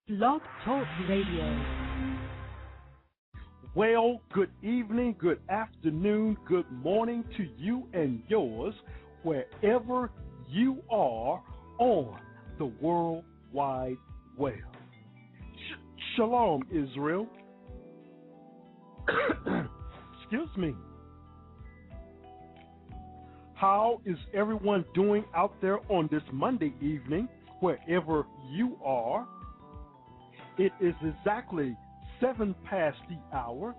Blog Talk Radio. Well, good evening, good afternoon, good morning to you and yours, wherever you are on the World Wide Web. Shalom, Israel. Excuse me. How is everyone doing out there on this Monday evening, wherever you are? It is exactly 7 past the hour,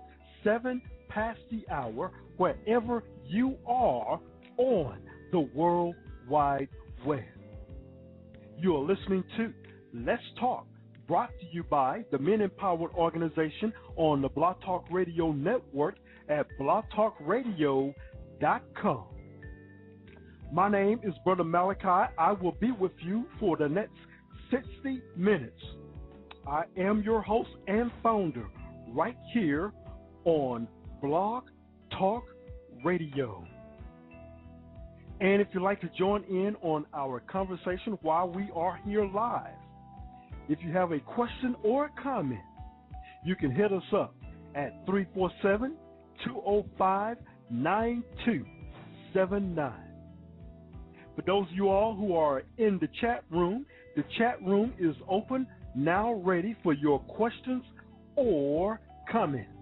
wherever you are on the World Wide Web. You are listening to Let's Talk, brought to you by the Men Empowered Organization on the Blog Talk Radio Network at blogtalkradio.com. My name is Brother Malachi. I will be with you for the next 60 minutes. I am your host and founder right here on Blog Talk Radio. And if you'd like to join in on our conversation while we are here live, if you have a question or a comment, you can hit us up at 347-205-9279. For those of you all who are in the chat room is open, now ready for your questions or comments.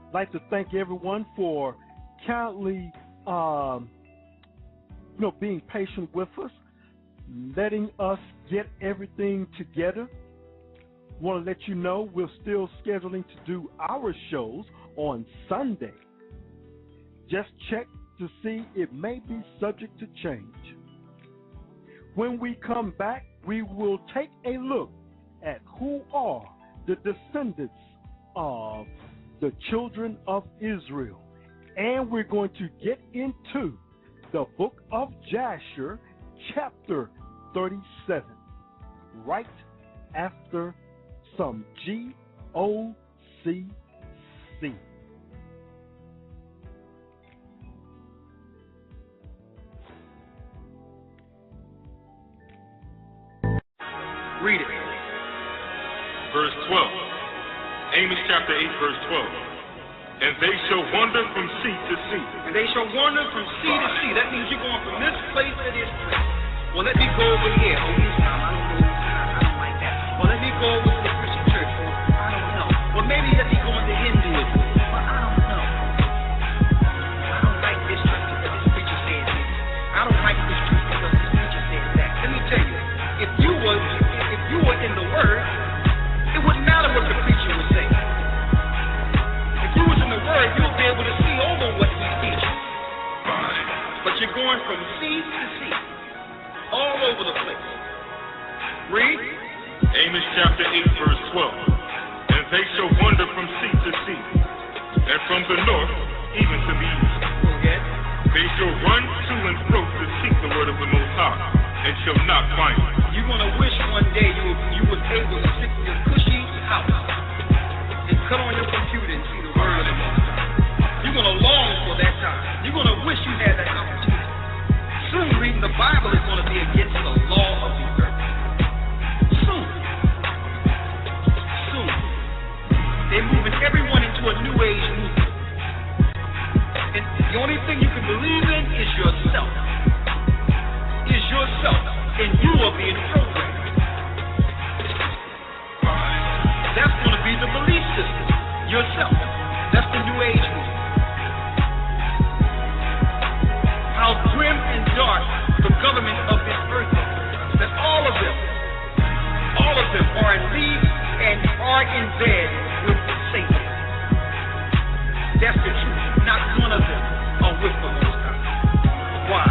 I'd like to thank everyone for kindly being patient with us, letting us get everything together. Want to let you know we're still scheduling to do our shows on Sunday. Just check to see it may be subject to change. When we come back, we will take a look at who are the descendants of the children of Israel. And we're going to get into the Book of Jasher, chapter 37, right after some GOCC. Read it. Verse 12. Amos chapter 8, verse 12. And they shall wander from sea to sea. And they shall wander from sea to sea. That means you're going from this place to this place. Well, let me go over here. Oh, this time, I don't like that. Well, let me go over to the Christian church. I don't know. Well, maybe let me go into Hinduism. Well, I don't know. I don't like this church because this preacher says this. I don't like this church because this preacher says that. Let me tell you, if you were in the Word, it wouldn't matter what the preacher would say. If you was in the Word, you'll be able to see over what he's teaching. But you're going from sea to sea, all over the place. Read. Amos chapter 8, verse 12. And they shall wander from sea to sea, and from the north even to the east. Okay. They shall run to and fro to seek the word of the Most High, and shall not find it. You're going to wish one day you was able to sit in your cushy house and cut on your computer and see the word of the Lord. You're going to long for that time. You're going to wish you had that opportunity. Soon reading the Bible is going to be against the law of the earth. Soon. They're moving everyone into a new age movement. And the only thing you can believe in is yourself. And you are being programmed. That's going to be the belief system. Yourself. That's the new age movement. How grim and dark the government of this earth is. That all of them are in league and are in bed with Satan. That's the truth. Not one of them are with the Most High. Why?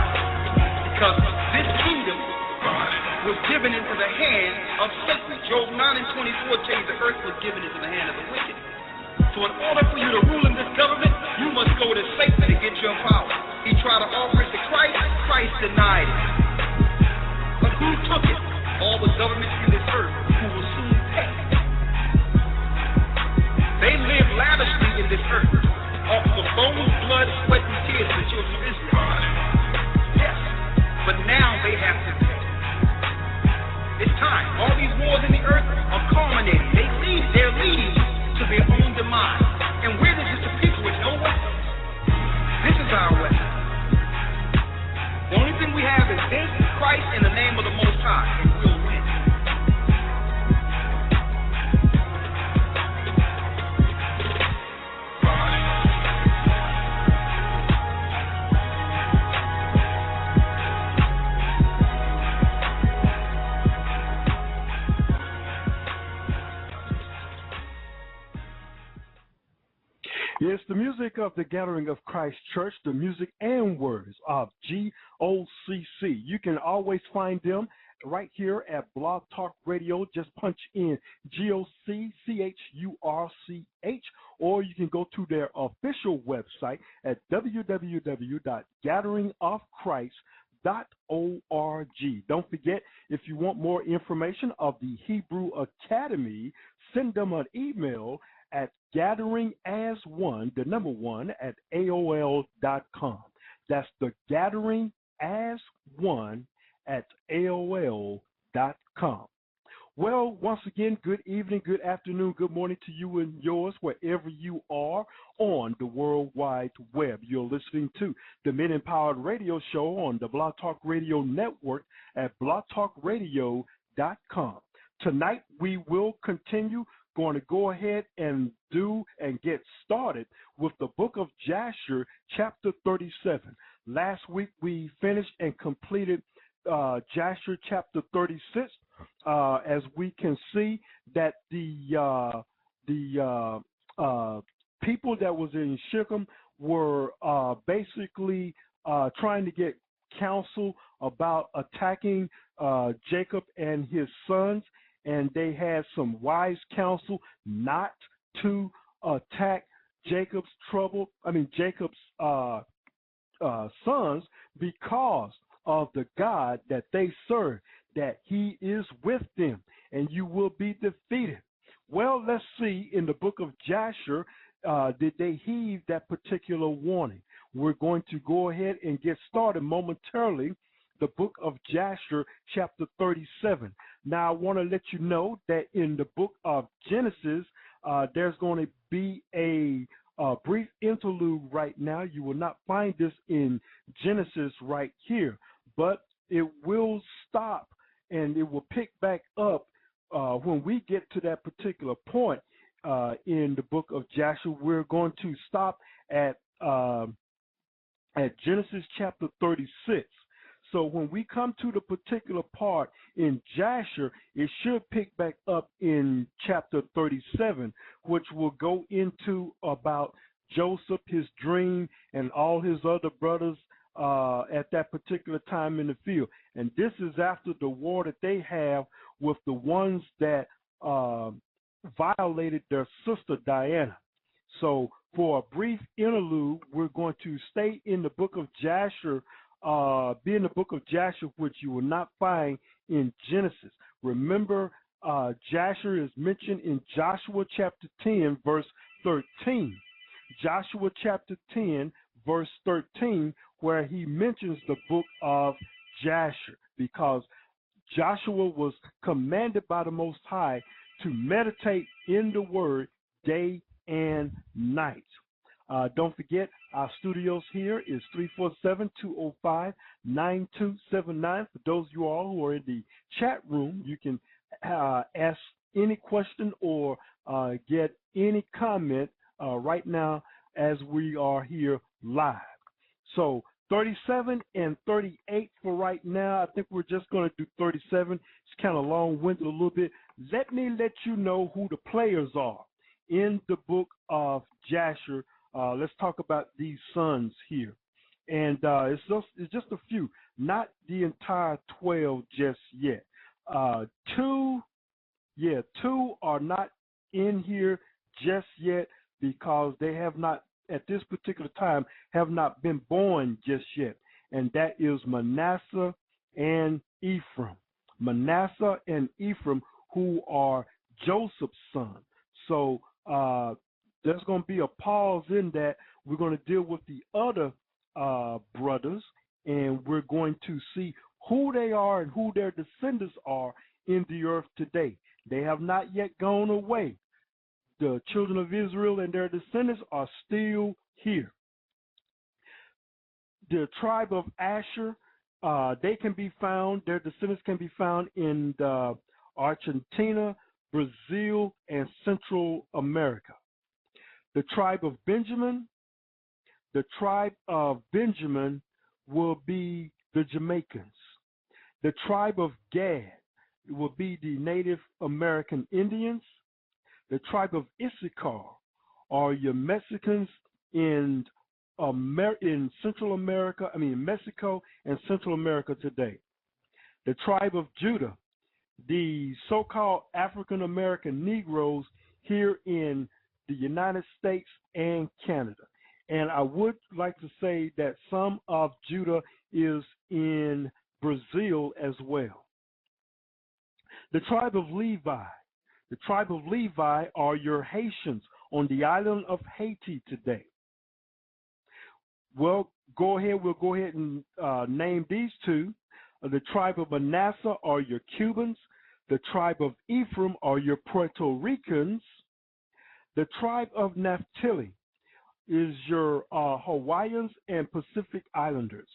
Because this kingdom was given into the hand of Satan. Job 9 and 24 tells you the earth was given into the hand of the wicked. So in order for you to rule in this government, you must go to Satan to get your power. He tried to offer it to Christ. Christ denied it. But who took it? All the governments in this earth who will soon pay. They live lavishly in this earth off the bones, blood, sweat, and tears of the children of Israel. Yes. But now they have to pay. It's time. All these wars and It's the music of the Gathering of Christ Church, the music and words of GOCC. You can always find them right here at Blog Talk Radio. Just punch in GOCCHURCH, or you can go to their official website at www.gatheringofchrist.org. Don't forget, if you want more information of the Hebrew Academy, send them an email at gatheringas1, the number one, at AOL.com. That's the gatheringas1 at AOL.com. Well, once again, good evening, good afternoon, good morning to you and yours, wherever you are on the World Wide Web. You're listening to the Men Empowered Radio Show on the Blog Talk Radio Network at blogtalkradio.com. Tonight, we will continue going to go ahead and get started with the Book of Jasher, chapter 37. Last week, we finished and completed Jasher chapter 36. As we can see that the people that was in Shechem were basically trying to get counsel about attacking Jacob and his sons, and they had some wise counsel not to attack Jacob's sons, because of the God that they serve, that he is with them, and you will be defeated. Well, let's see, in the book of Jasher, did they heed that particular warning? We're going to go ahead and get started momentarily. The book of Jasher, chapter 37. Now, I want to let you know that in the book of Genesis, there's going to be a brief interlude right now. You will not find this in Genesis right here, but it will stop and it will pick back up when we get to that particular point in the book of Jasher. We're going to stop at Genesis chapter 36. So when we come to the particular part in Jasher, it should pick back up in chapter 37, which will go into about Joseph, his dream, and all his other brothers at that particular time in the field. And this is after the war that they have with the ones that violated their sister Diana. So for a brief interlude, we're going to stay in the book of Jasher, be in the book of Jasher, which you will not find in Genesis. Remember, Jasher is mentioned in Joshua chapter 10, verse 13. Joshua chapter 10, verse 13, where he mentions the book of Jasher, because Joshua was commanded by the Most High to meditate in the word day and night. Don't forget, our studios here is 347-205-9279. For those of you all who are in the chat room, you can ask any question or get any comment right now as we are here live. So 37 and 38 for right now. I think we're just going to do 37. It's kind of long-winded a little bit. Let me let you know who the players are in the book of Jasher. Let's talk about these sons here. And it's just a few, not the entire 12 just yet. Two are not in here just yet because they have not, at this particular time, have not been born just yet. And that is Manasseh and Ephraim. Manasseh and Ephraim, who are Joseph's son. So there's going to be a pause in that. We're going to deal with the other brothers, and we're going to see who they are and who their descendants are in the earth today. They have not yet gone away. The children of Israel and their descendants are still here. The tribe of Asher, they can be found, their descendants can be found in Argentina, Brazil, and Central America. The tribe of Benjamin will be the Jamaicans. The tribe of Gad will be the Native American Indians. The tribe of Issachar are your Mexicans in Central America, Mexico and Central America today. The tribe of Judah, the so-called African American Negroes here in the United States and Canada. And I would like to say that some of Judah is in Brazil as well. The tribe of Levi. The tribe of Levi are your Haitians on the island of Haiti today. Well, we'll go ahead and name these two. The tribe of Manasseh are your Cubans. The tribe of Ephraim are your Puerto Ricans. The tribe of Naphtali is your Hawaiians and Pacific Islanders.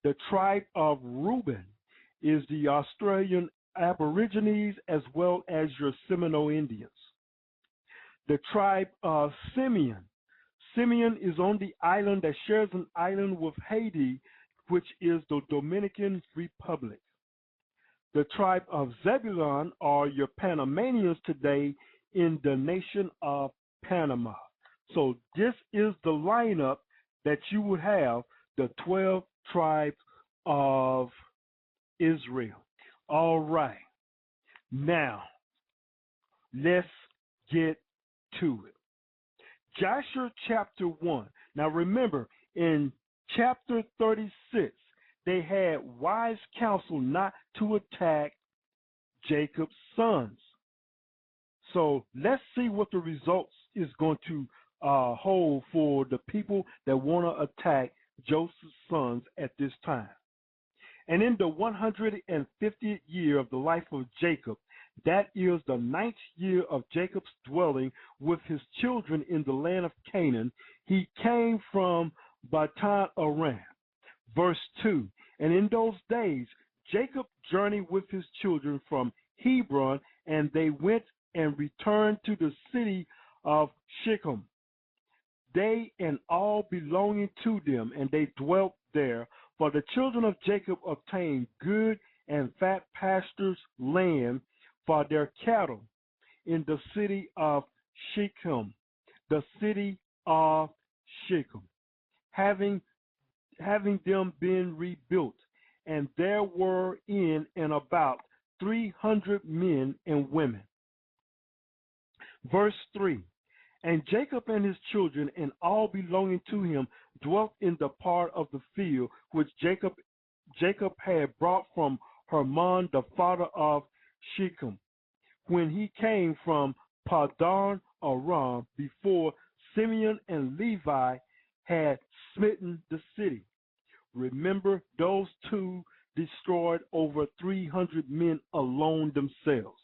The tribe of Reuben is the Australian Aborigines as well as your Seminole Indians. The tribe of Simeon. Simeon is on the island that shares an island with Haiti, which is the Dominican Republic. The tribe of Zebulun are your Panamanians today in the nation of Panama. So this is the lineup that you would have, the 12 tribes of Israel. All right. Now, let's get to it. Jasher chapter 1. Now remember, in chapter 36, they had wise counsel not to attack Jacob's sons. So let's see what the results is going to hold for the people that want to attack Joseph's sons at this time. And in the 150th year of the life of Jacob, that is the 9th year of Jacob's dwelling with his children in the land of Canaan, he came from Batan Aram. Verse 2, and in those days Jacob journeyed with his children from Hebron, and they went and returned to the city of Shechem, they and all belonging to them, and they dwelt there. For the children of Jacob obtained good and fat pastures land for their cattle in the city of Shechem, the city of Shechem, having them been rebuilt, and there were in and about 300 men and women. Verse 3, and Jacob and his children and all belonging to him dwelt in the part of the field which Jacob had brought from Hermon, the father of Shechem, when he came from Padan Aram, before Simeon and Levi had smitten the city. Remember, those two destroyed over 300 men alone themselves.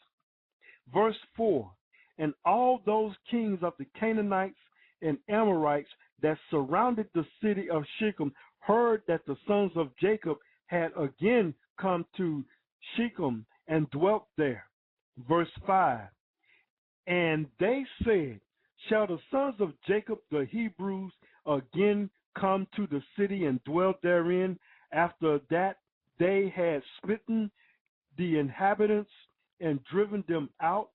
Verse 4, and all those kings of the Canaanites and Amorites that surrounded the city of Shechem heard that the sons of Jacob had again come to Shechem and dwelt there. Verse 5, and they said, shall the sons of Jacob the Hebrews again come to the city and dwell therein, after that they had smitten the inhabitants and driven them out?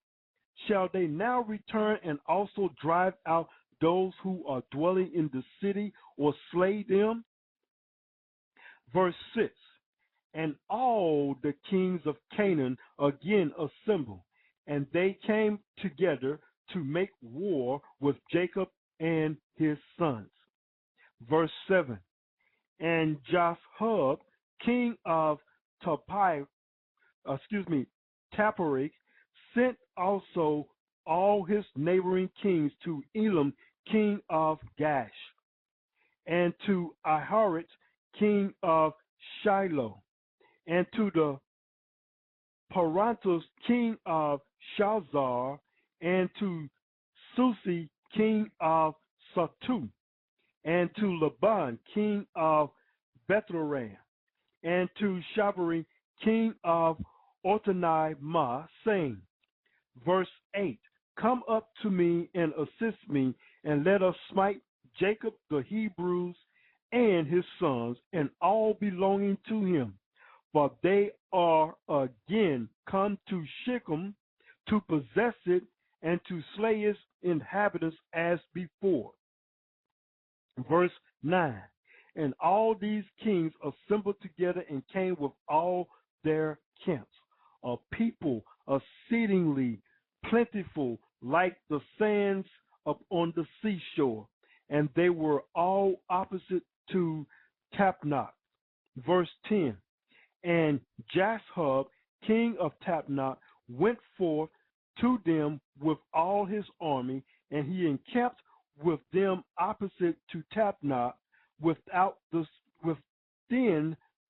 Shall they now return and also drive out those who are dwelling in the city, or slay them? Verse 6, and all the kings of Canaan again assembled, and they came together to make war with Jacob and his sons. Verse 7, and Japhhub, king of Tappurik, sent also all his neighboring kings to Elam, king of Gash, and to Aharit, king of Shiloh, and to the Parantos, king of Shazar, and to Susi, king of Satu, and to Laban, king of Bethlehem, and to Shabari, king of Otanai Ma, saying, verse 8, come up to me and assist me, and let us smite Jacob the Hebrews and his sons, and all belonging to him, for they are again come to Shechem to possess it and to slay its inhabitants as before. Verse 9. And all these kings assembled together and came with all their camps, a people exceedingly plentiful like the sands upon the seashore, and they were all opposite to Tapnach. Verse 10. And Jashub, king of Tapnach, went forth to them with all his army, and he encamped with them opposite to Tapnach, within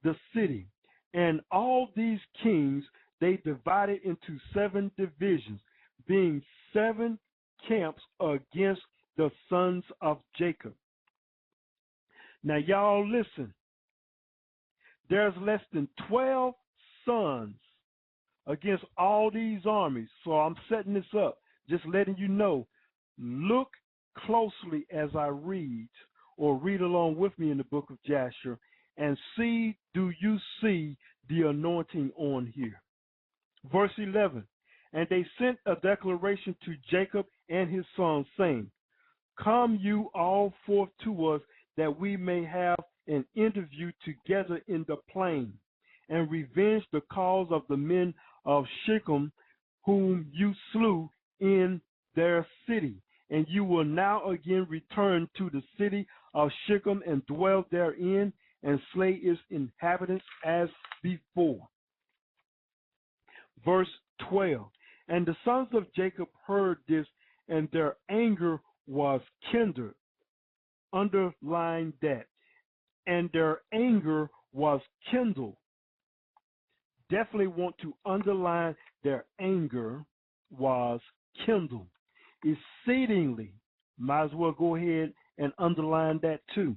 the city. And all these kings they divided into 7 divisions, being 7 camps against the sons of Jacob. Now y'all listen. There's less than 12 sons against all these armies. So I'm setting this up, just letting you know. Look closely as I read, or read along with me in the book of Jasher, and see, do you see the anointing on here? Verse 11, and they sent a declaration to Jacob and his sons, saying, come you all forth to us, that we may have an interview together in the plain, and revenge the cause of the men of Shechem, whom you slew in their city. And you will now again return to the city of Shechem and dwell therein, and slay its inhabitants as before. Verse 12. And the sons of Jacob heard this, and their anger was kindled. Underline that. And their anger was kindled. Definitely want to underline their anger was kindled. Exceedingly, might as well go ahead and underline that too.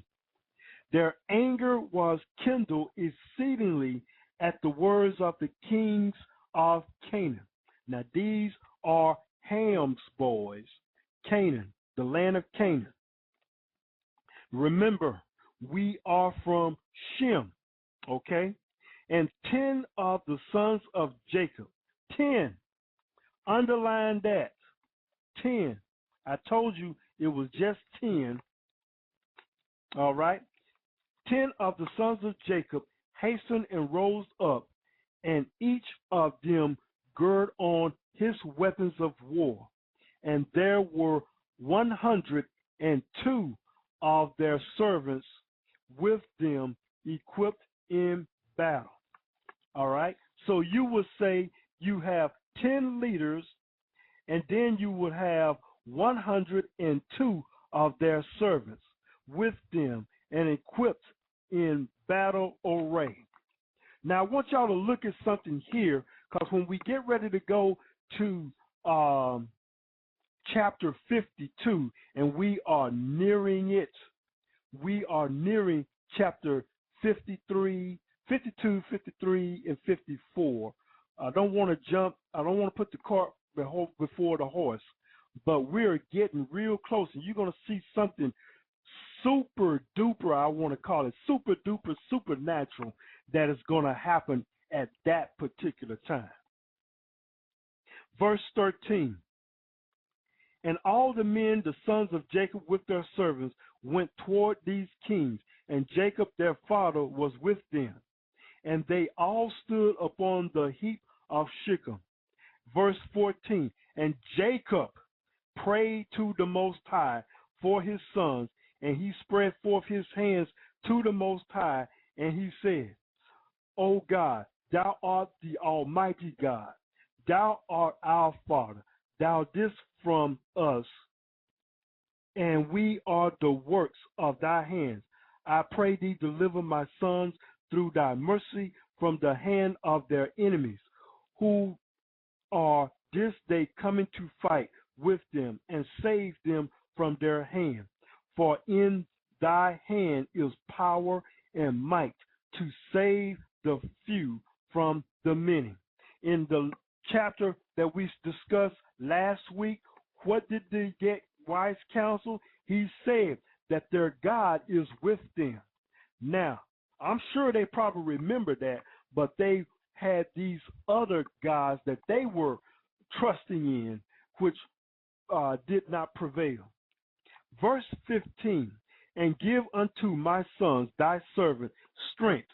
Their anger was kindled exceedingly at the words of the kings of Canaan. Now these are Ham's boys, Canaan, the land of Canaan. Remember, we are from Shem, okay? And 10 of the sons of Jacob, 10, underline that. 10. I told you it was just 10. All right. 10 of the sons of Jacob hastened and rose up, and each of them girded on his weapons of war. And there were 102 of their servants with them, equipped in battle. All right. So you would say you have 10 leaders, and then you would have 102 of their servants with them and equipped in battle array. Now, I want y'all to look at something here, because when we get ready to go to chapter 52, and we are nearing it, we are nearing chapter 53, 52, 53, and 54. I don't want to jump. I don't want to put the cart before the horse, but we're getting real close, and you're going to see something super duper, I want to call it super duper supernatural, that is going to happen at that particular time. Verse 13. And all the men, the sons of Jacob, with their servants, went toward these kings, and Jacob their father was with them. And they all stood upon the heap of Shechem. Verse 14. And Jacob prayed to the Most High for his sons, and he spread forth his hands to the Most High, and he said, O God, thou art the Almighty God. Thou art our Father. Thou didst from us, and we are the works of thy hands. I pray thee, deliver my sons through thy mercy from the hand of their enemies, who are this day coming to fight with them, and save them from their hand. For in thy hand is power and might to save the few from the many. In the chapter that we discussed last week, what did they get wise counsel? He said that their God is with them. Now, I'm sure they probably remember that, but they had these other gods that they were trusting in, which did not prevail. Verse 15, and give unto my sons thy servant strength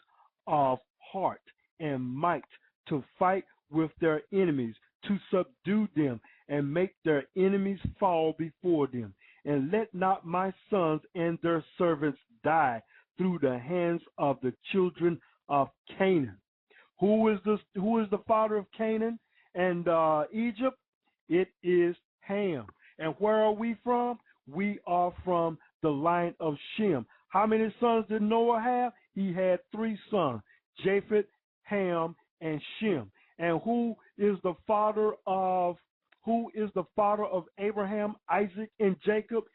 of heart and might to fight with their enemies, to subdue them and make their enemies fall before them. And let not my sons and their servants die through the hands of the children of Canaan. Who is the father of Canaan and Egypt? It is Ham. And where are we from? We are from the line of Shem. How many sons did Noah have? He had 3 sons, Japheth, Ham, and Shem. And who is the father of Abraham, Isaac, and Jacob?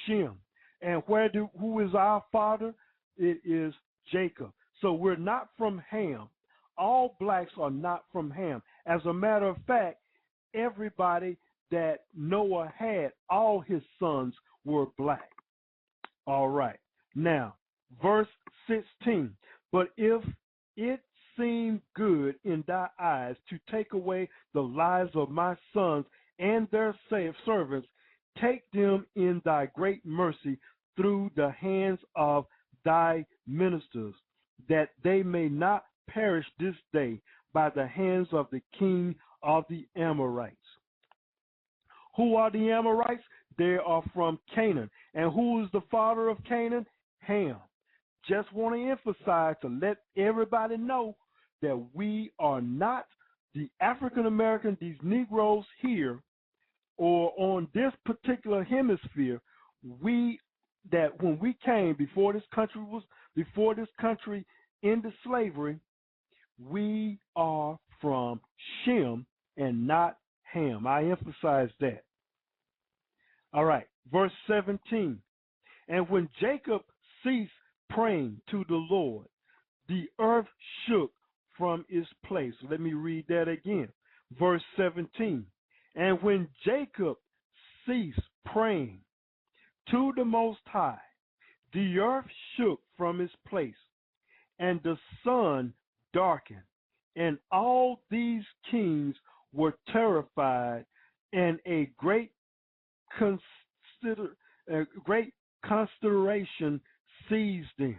Shem. And who is our father? It is Jacob. So we're not from Ham. All blacks are not from Ham. As a matter of fact, everybody that Noah had, all his sons were black. All right. Now, verse 16. But if it seem good in thy eyes to take away the lives of my sons and their servants, take them in thy great mercy through the hands of thy ministers, that they may not perish this day by the hands of the king of the Amorites. Who are the Amorites? They are from Canaan. And who is the father of Canaan? Ham. Just want to emphasize to let everybody know that we are not the African American, these Negroes here, or on this particular hemisphere. That when we came before this country into slavery, we are from Shem and not Ham. I emphasize that. All right, verse 17. And when Jacob ceased praying to the Lord, the earth shook from its place. Let me read that again. Verse 17. And when Jacob ceased praying to the Most High, the earth shook from its place, and the sun darkened, and all these kings were terrified, and a great consternation seized them.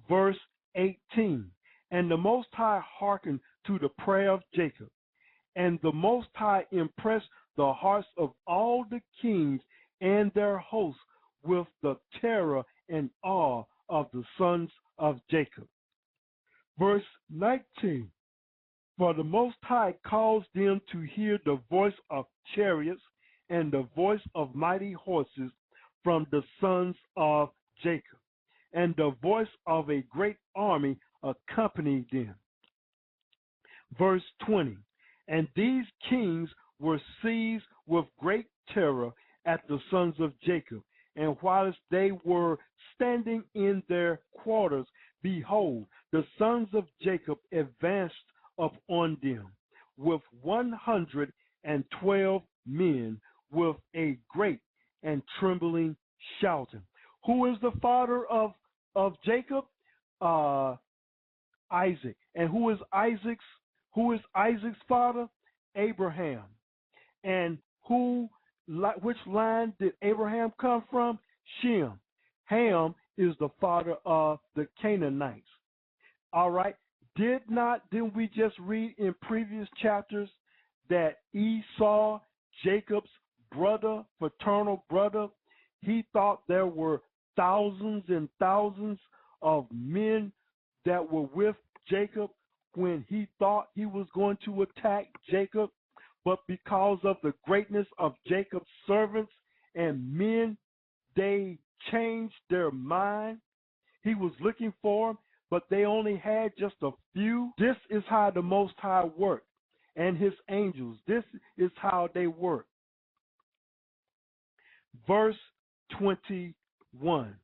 Verse 18. And the Most High hearkened to the prayer of Jacob, and the Most High impressed the hearts of all the kings and their hosts with the terror and awe of the sons of Jacob. Verse 19. For the Most High caused them to hear the voice of chariots and the voice of mighty horses from the sons of Jacob, and the voice of a great army accompanied them. Verse 20. And these kings were seized with great terror at the sons of Jacob, and whilst they were standing in their quarters, behold, the sons of Jacob advanced upon them with 112 men, with a great and trembling shouting. Who is the father of Jacob? Isaac. And who is Isaac's father? Abraham. And which line did Abraham come from? Shem. Ham is the father of the Canaanites. All right. Didn't we just read in previous chapters that Esau, Jacob's brother, fraternal brother, he thought there were thousands and thousands of men that were with Jacob when he thought he was going to attack Jacob, but because of the greatness of Jacob's servants and men, they changed their mind. He was looking for them, but they only had just a few. This is how the Most High worked, and his angels. This is how they work. Verse 21.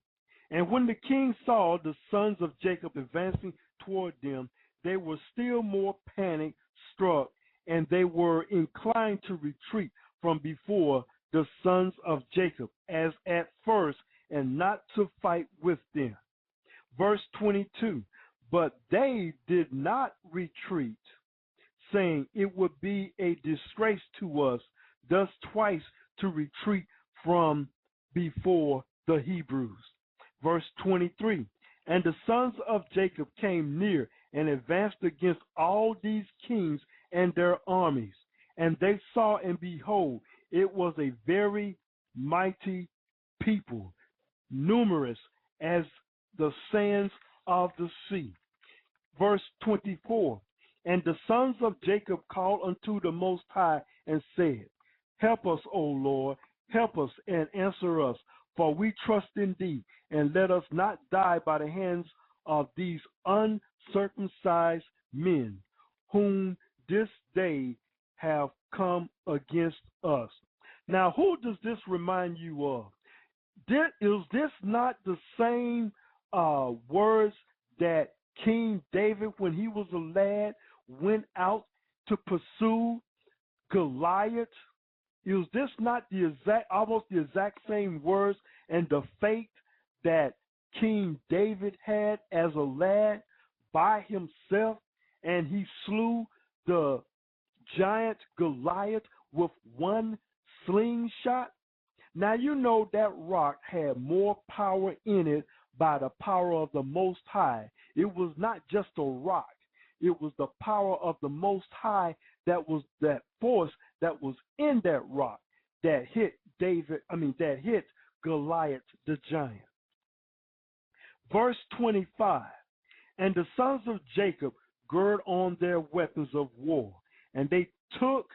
And when the king saw the sons of Jacob advancing toward them, they were still more panic struck, and they were inclined to retreat from before the sons of Jacob as at first, and not to fight with them. Verse 22. But they did not retreat, saying, it would be a disgrace to us, thus twice to retreat from before the Hebrews. Verse 23, and the sons of Jacob came near and advanced against all these kings and their armies. And they saw, and behold, it was a very mighty people, numerous as the sands of the sea. Verse 24, and the sons of Jacob called unto the Most High and said, help us, O Lord, help us and answer us, for we trust in thee, and let us not die by the hands of these uncircumcised men, whom this day have come against us. Now, who does this remind you of? Is this not the same words that King David, when he was a lad, went out to pursue Goliath? Is this not almost the exact same words and the fate that King David had as a lad by himself, and he slew the giant Goliath with one slingshot? Now, you know that rock had more power in it by the power of the Most High. It was not just a rock. It was the power of the Most High that force that was in that rock that hit Goliath the giant. Verse 25, and the sons of Jacob girded on their weapons of war, and they took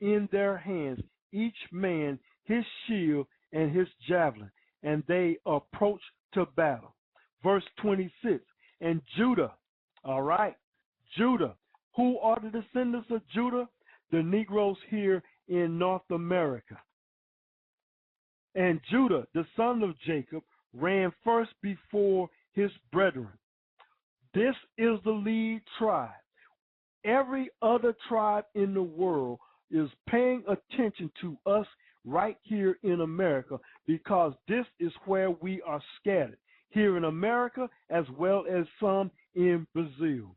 in their hands each man his shield and his javelin, and they approached to battle. Verse 26, and Judah, all right, Judah. Who are the descendants of Judah? The Negroes here in North America. And Judah, the son of Jacob, ran first before his brethren. This is the lead tribe. Every other tribe in the world is paying attention to us right here in America, because this is where we are scattered, here in America as well as some in Brazil.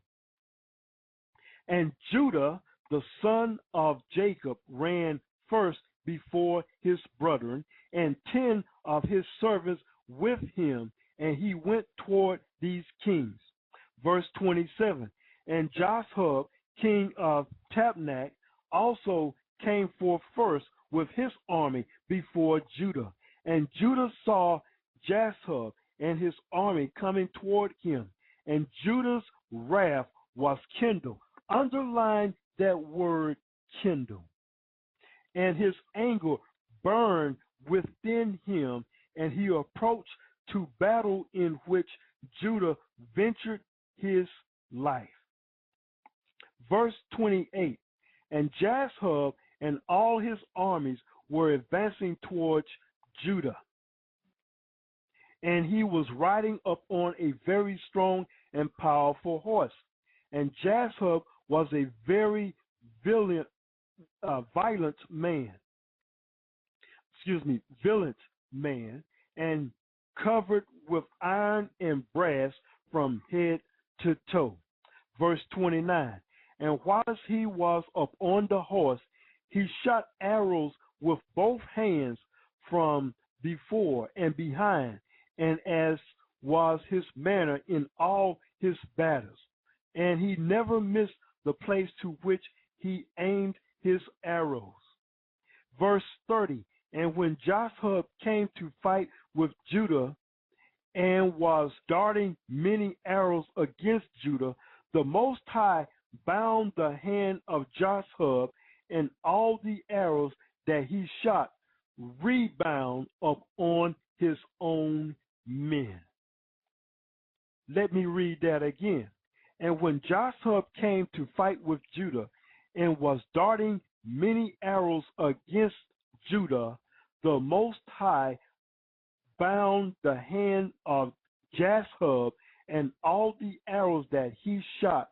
And Judah, the son of Jacob, ran first before his brethren, and 10 of his servants with him, and he went toward these kings. Verse 27, and Joshua, king of Tabnak, also came forth first with his army before Judah. And Judah saw Joshua and his army coming toward him, and Judah's wrath was kindled. Underline that word, kindle. And his anger burned within him, and he approached to battle, in which Judah ventured his life. Verse 28, and Joshua and all his armies were advancing towards Judah, and he was riding up on a very strong and powerful horse. And Joshua was a very violent man, and covered with iron and brass from head to toe. Verse 29, and whilst he was up on the horse, he shot arrows with both hands from before and behind, and as was his manner in all his battles. And he never missed the place to which he aimed his arrows. Verse 30, and when Joshua came to fight with Judah, and was darting many arrows against Judah, the Most High bound the hand of Joshua, and all the arrows that he shot rebound upon his own men. Let me read that again. And when Joshua came to fight with Judah, and was darting many arrows against Judah, the Most High bound the hand of Joshua, and all the arrows that he shot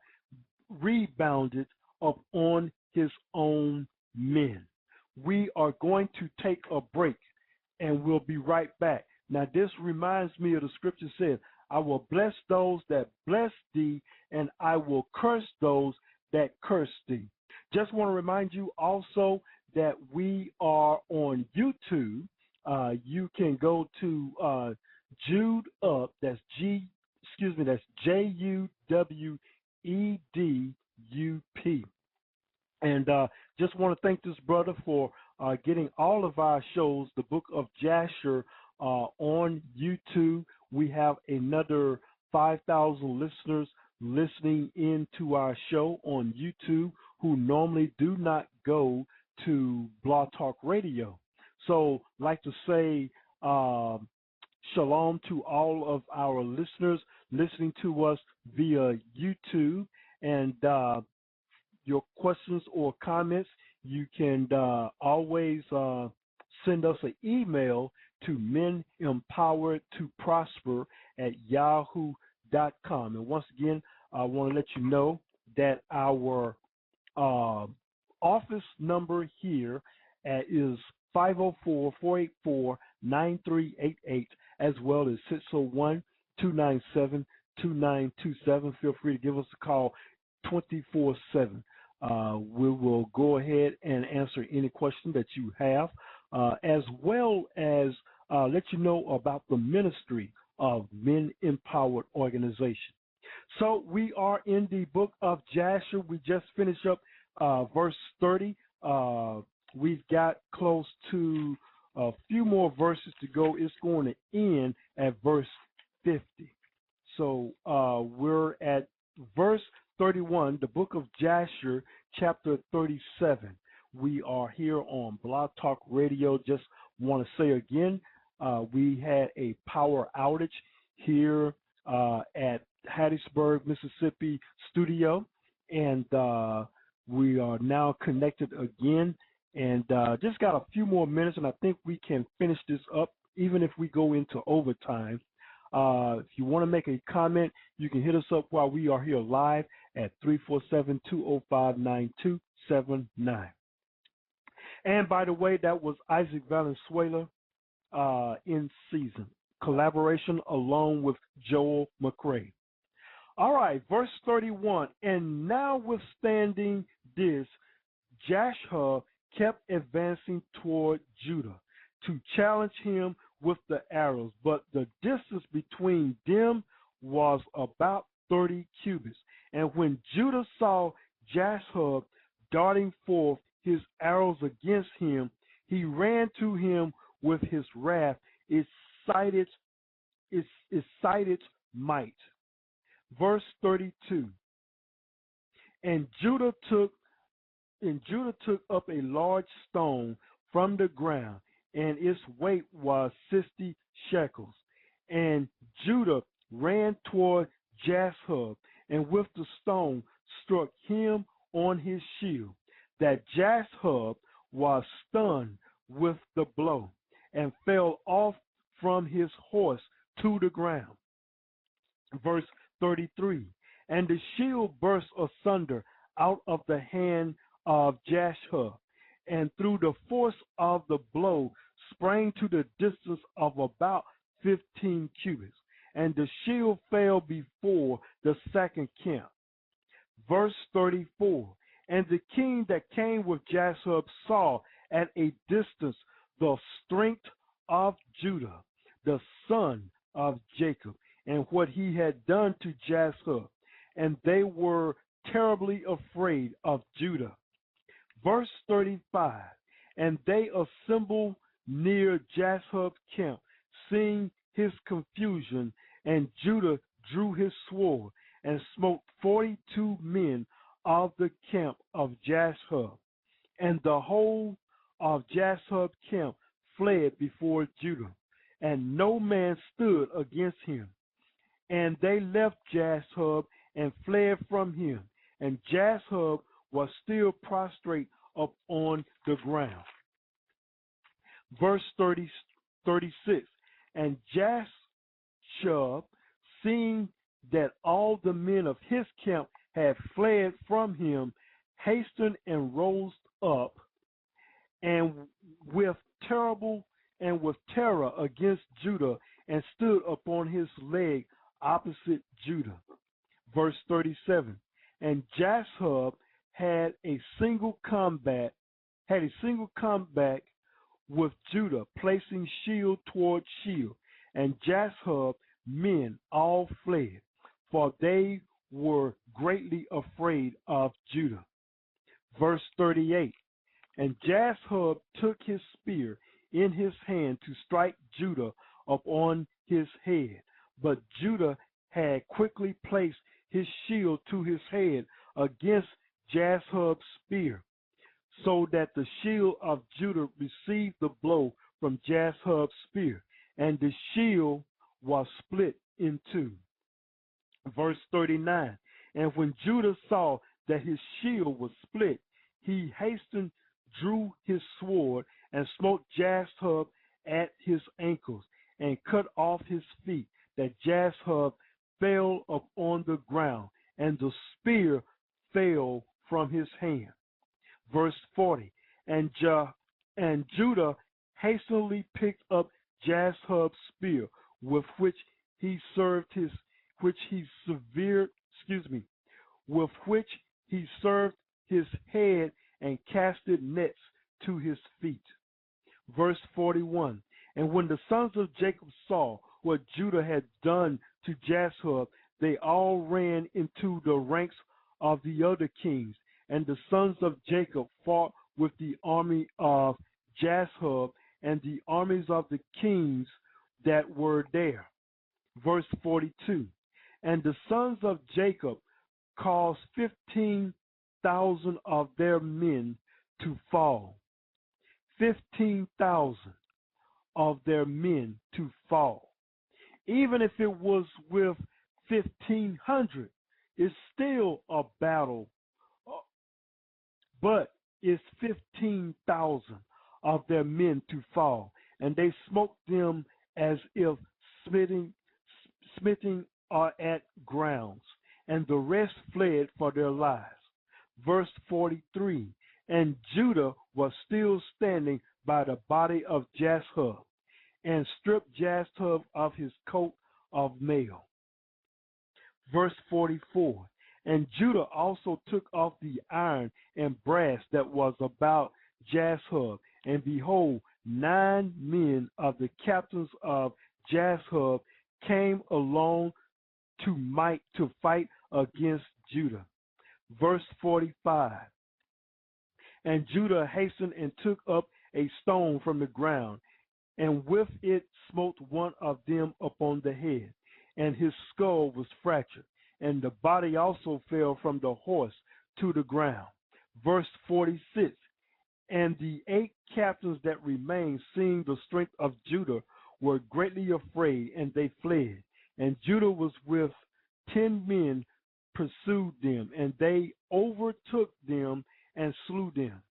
rebounded upon his own men. We are going to take a break, and we'll be right back. Now, this reminds me of the scripture says, I will bless those that bless thee, and I will curse those that curse thee. Just want to remind you also that we are on YouTube. You can go to JEWEDuP. That's that's JEWEDuP. And just want to thank this brother for getting all of our shows, the Book of Jasher, on YouTube. We have another 5,000 listeners listening into our show on YouTube who normally do not go to Blog Talk Radio. So I'd like to say shalom to all of our listeners listening to us via YouTube. And your questions or comments, you can always send us an email to menempoweredtoprosper@yahoo.com. And once again, I want to let you know that our office number here is 504-484-9388, as well as 601-297-2927. Feel free to give us a call 24/7. We will go ahead and answer any question that you have, as well as let you know about the ministry of Men Empowered Organization. So we are in the Book of Jasher. We just finished up verse 30. We've got close to a few more verses to go. It's going to end at verse 50. So we're at verse 31, the Book of Jasher, chapter 37. We are here on Blog Talk Radio. Just want to say again, we had a power outage here at Hattiesburg, Mississippi studio, and we are now connected again. And just got a few more minutes, and I think we can finish this up, even if we go into overtime. If you want to make a comment, you can hit us up while we are here live at 347-205-9279. And by the way, that was Isaac Valenzuela in season, collaboration along with Joel McCrae. All right, verse 31, and notwithstanding this, Jasher kept advancing toward Judah to challenge him with the arrows, but the distance between them was about 30 cubits. And when Judah saw Jasher darting forth his arrows against him, he ran to him with his wrath, its cited might. Verse 32. And Judah took up a large stone from the ground, and its weight was 60 shekels. And Judah ran toward Jasher, and with the stone struck him on his shield, that Jasher was stunned with the blow, and fell off from his horse to the ground. Verse 33, and the shield burst asunder out of the hand of Jasher, and through the force of the blow sprang to the distance of about 15 cubits, and the shield fell before the second camp. Verse 34, and the king that came with Jasher saw at a distance the strength of Judah, the son of Jacob, and what he had done to Jasher, and they were terribly afraid of Judah. Verse 35, and they assembled near Jasher's camp, seeing his confusion, and Judah drew his sword and smote 42 men of the camp of Jasher, and the whole of Jasher's camp fled before Judah, and no man stood against him. And they left Jasher and fled from him, and Jasher was still prostrate upon the ground. Verse 36, and Jasher, seeing that all the men of his camp had fled from him, hastened and rose up, and with terror against Judah, and stood upon his leg opposite Judah. Verse 37, and Jasher had a single combat had a single combat with Judah, placing shield toward shield, and Jashub's men all fled, for they were greatly afraid of Judah. Verse 38, and Jashub took his spear in his hand to strike Judah upon his head, but Judah had quickly placed his shield to his head against Jashub's spear, so that the shield of Judah received the blow from Jashub's spear, and the shield was split in two. Verse 39, and when Judah saw that his shield was split, he hastened, drew his sword, and smote Jashub at his ankles, and cut off his feet, that Jashub fell upon the ground, and the spear fell from his hand. Verse 40, and Judah hastily picked up Jashub's spear, with which he served his head, and casted nets to his feet. Verse 41, and when the sons of Jacob saw what Judah had done to Jashub, they all ran into the ranks of the other kings, and the sons of Jacob fought with the army of Jashub and the armies of the kings that were there. Verse 42, and the sons of Jacob caused 15,000 of their men to fall. 15,000 of their men to fall. Even if it was with 1,500, it's still a battle, but it's 15,000 of their men to fall, and they smote them as if smitten at grounds, and the rest fled for their lives. Verse 43, and Judah was still standing by the body of Jashub, and stripped Jashub of his coat of mail. Verse 44, and Judah also took off the iron and brass that was about Jashub, and behold, 9 men of the captains of Jashub came along to fight against Judah. Verse 45, and Judah hastened and took up a stone from the ground, and with it smote one of them upon the head, and his skull was fractured, and the body also fell from the horse to the ground. Verse 46, and the 8 captains that remained, seeing the strength of Judah, were greatly afraid, and they fled. And Judah was with 10 men, pursued them, and they overtook them and slew them.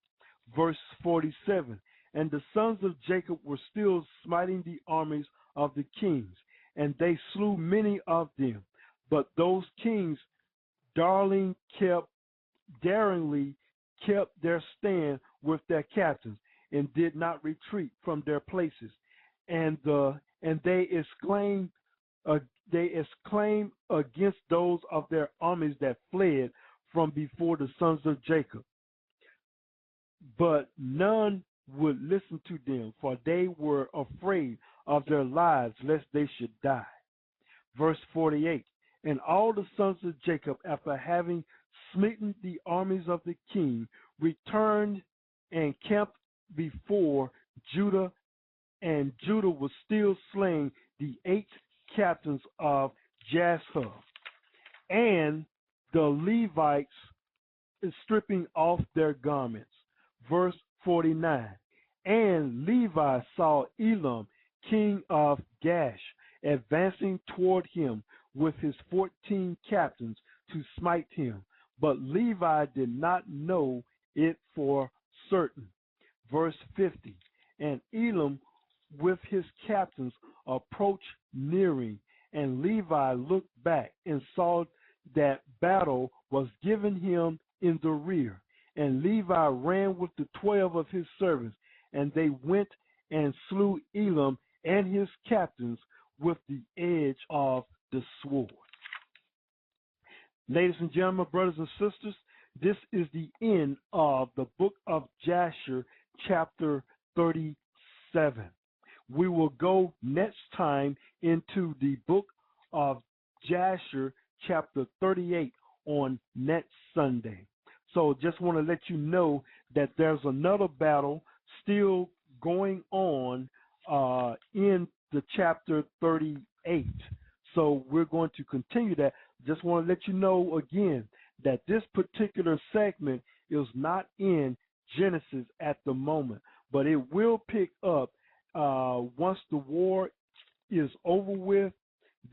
Verse 47, and the sons of Jacob were still smiting the armies of the kings, and they slew many of them. But those kings daringly kept their stand with their captains, and did not retreat from their places. And they exclaimed against those of their armies that fled from before the sons of Jacob. But none would listen to them, for they were afraid of their lives, lest they should die. Verse 48, and all the sons of Jacob, after having smitten the armies of the king, returned and camped before Judah, and Judah was still slaying the 8 captains of Jashub, and the Levites stripping off their garments. Verse 49, and Levi saw Elam, king of Gash, advancing toward him with his 14 captains to smite him, but Levi did not know it for certain. Verse 50, and Elam with his captains approached nearing, and Levi looked back and saw that battle was given him in the rear. And Levi ran with the 12 of his servants, and they went and slew Elam and his captains with the edge of the sword. Ladies and gentlemen, brothers and sisters, This is the end of the Book of Jasher, chapter 37. We will go next time into the Book of Jasher, chapter 38 on next Sunday. So just want to let you know that there's another battle still going on in the chapter 38. So we're going to continue that. Just want to let you know again that this particular segment is not in Genesis at the moment, but it will pick up once the war is over with.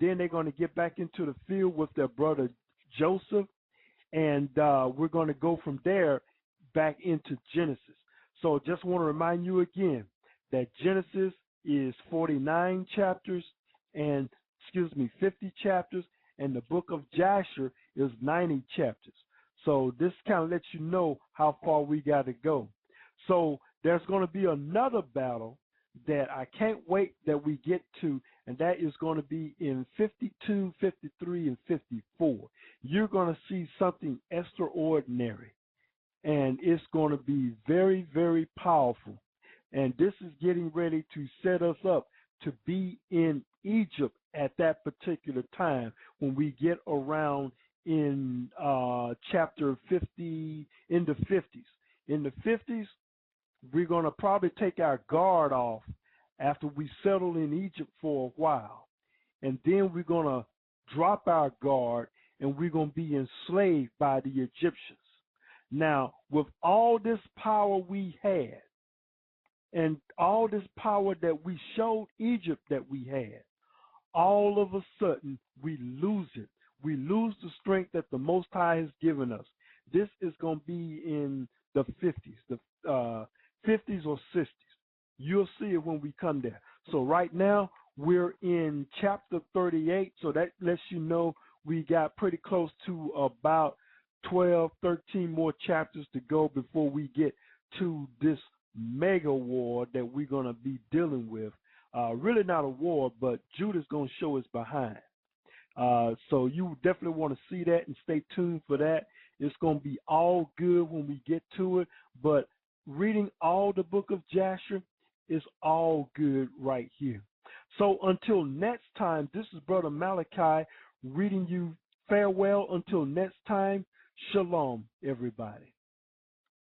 Then they're going to get back into the field with their brother Joseph, and we're going to go from there back into Genesis. So just want to remind you again that Genesis is 49 chapters and 50 chapters, and the Book of Jasher is 90 chapters. So this kind of lets you know how far we got to go. So there's going to be another battle that I can't wait that we get to, and that is going to be in 52, 53, and 54. You're going to see something extraordinary, and it's going to be very, very powerful. And this is getting ready to set us up to be in Egypt at that particular time when we get around in chapter 50, in the 50s. In the 50s, we're going to probably take our guard off after we settle in Egypt for a while. And then we're going to drop our guard and we're going to be enslaved by the Egyptians. Now, with all this power we had and all this power that we showed Egypt that we had, all of a sudden we lose it. We lose the strength that the Most High has given us. This is going to be in the 50s, the 50s or 60s. You'll see it when we come there. So right now we're in chapter 38, so that lets you know we got pretty close to about 12, 13 more chapters to go before we get to this mega war that we're going to be dealing with. Really not a war, but Judah's going to show us behind. So you definitely want to see that and stay tuned for that. It's going to be all good when we get to it, but reading all the Book of Jasher is all good right here. So until next time, this is Brother Malachi reading you farewell until next time. Shalom, everybody.